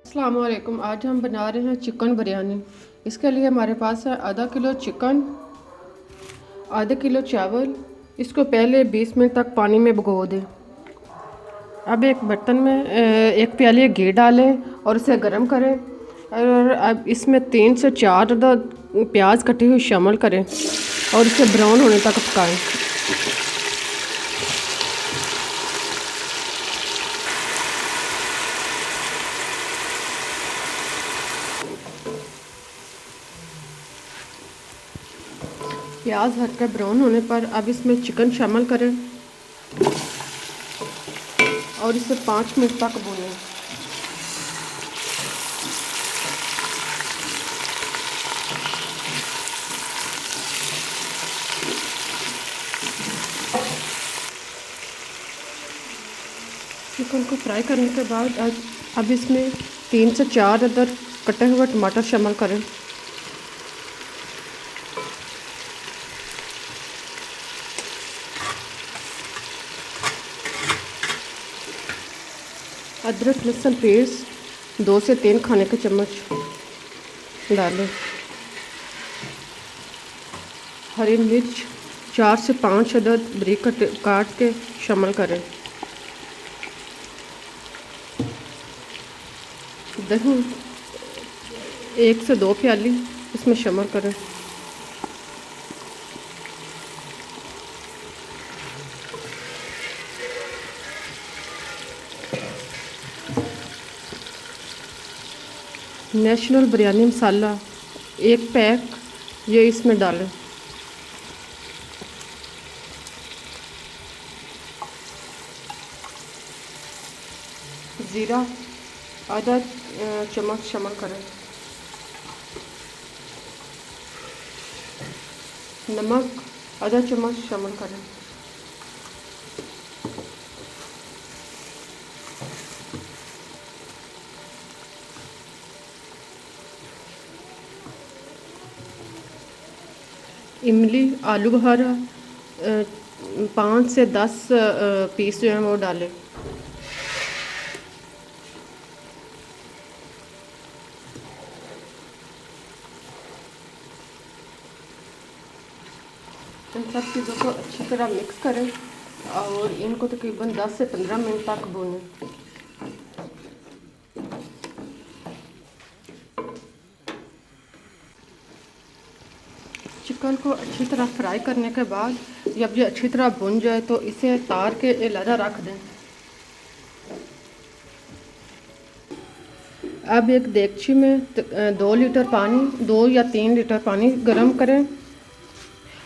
अस्सलाम वालेकुम। आज हम बना रहे हैं चिकन बिरयानी। इसके लिए हमारे पास है आधा किलो चिकन, आधा किलो चावल। इसको पहले 20 मिनट तक पानी में भिगो दें। अब एक बर्तन में एक प्याली घी डालें और इसे गर्म करें और अब इसमें 3 से 4 प्याज कटी हुई शामिल करें और इसे ब्राउन होने तक पकाएं। प्याज हल्का ब्राउन होने पर अब इसमें चिकन शामिल करें और इसे 5 मिनट तक भूनें। चिकन को फ्राई करने के बाद अब इसमें 3 से 4 अदर कटे हुए टमाटर शामिल करें। अदरक लहसुन पेस्ट 2 से 3 खाने के चम्मच डालें। हरी मिर्च 4 से 5 अदद बारीक काट के शामिल करें। दही 1 से 2 प्याली इसमें शामिल करें। नेशनल बिरयानी मसाला 1 पैक ये इसमें डालें। ज़ीरा आधा चम्मच शामिल करें। नमक आधा चम्मच शामिल करें। इमली आलू बुखारा 5 से 10 पीस जो हैं वो डालें। इन सब चीज़ों को अच्छी तरह मिक्स करें और इनको तकरीबन 10 से 15 मिनट तक भूनें। चिकन को अच्छी तरह फ्राई करने के बाद जब ये अच्छी तरह भुन जाए तो इसे तार के अलग रख दें। अब एक देगची में 2 लीटर पानी 2 या 3 लीटर पानी गर्म करें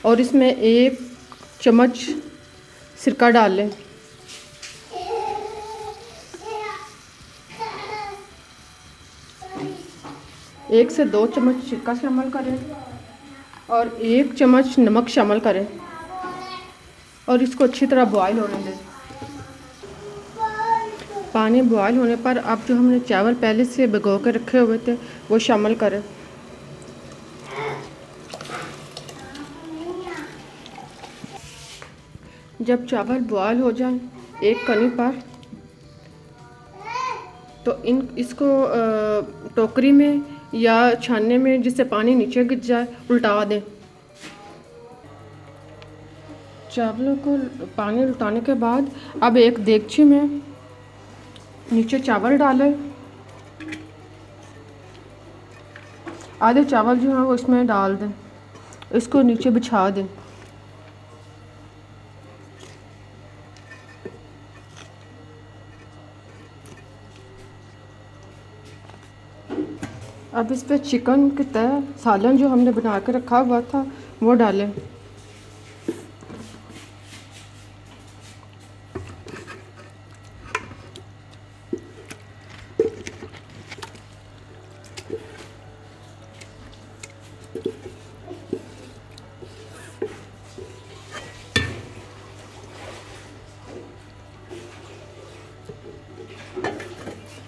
और इसमें 1 चम्मच सिरका डाल लें। एक से 2 चम्मच सिरका शामिल करें और 1 चम्मच नमक शामिल करें और इसको अच्छी तरह बॉयल होने दें। पानी बॉयल होने पर अब जो हमने चावल पहले से भिगो के रखे हुए थे वो शामिल करें। जब चावल बॉयल हो जाए एक कनी पर तो इसको टोकरी में या छानने में जिससे पानी नीचे गिर जाए उल्टा दें। चावलों को पानी उल्टाने के बाद अब एक देगची में नीचे चावल डालें। आधे चावल जो है वो इसमें डाल दें, इसको नीचे बिछा दें। अब इस पे चिकन की तय सालन जो हमने बना के रखा हुआ था वो डालें।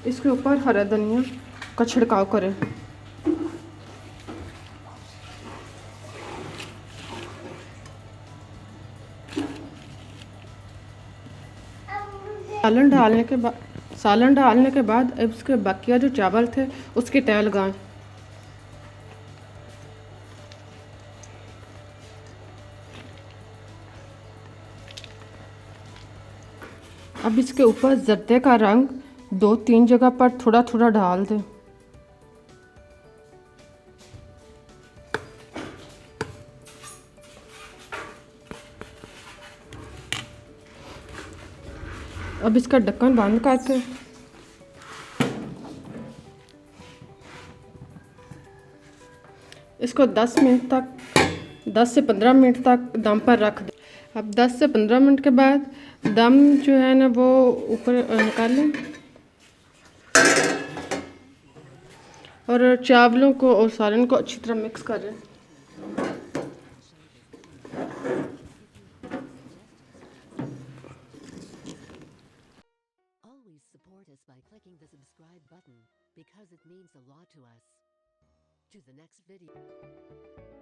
इसके ऊपर हरा धनिया का छिड़काव करें। सालन डालने के बाद सालन डालने के बाद अब इसके बकिया जो चावल थे उसकी तह लगाएं। अब इसके ऊपर जर्दे का रंग 2-3 जगह पर थोड़ा थोड़ा डाल दें। अब इसका ढक्कन बंद करके इसको 10 से 15 मिनट तक दम पर रख दें। अब 10 से 15 मिनट के बाद दम जो है ना वो ऊपर निकालें और चावलों को और सालन को अच्छी तरह मिक्स करें। Always support us by clicking the subscribe button because it means a lot to us. To the next video.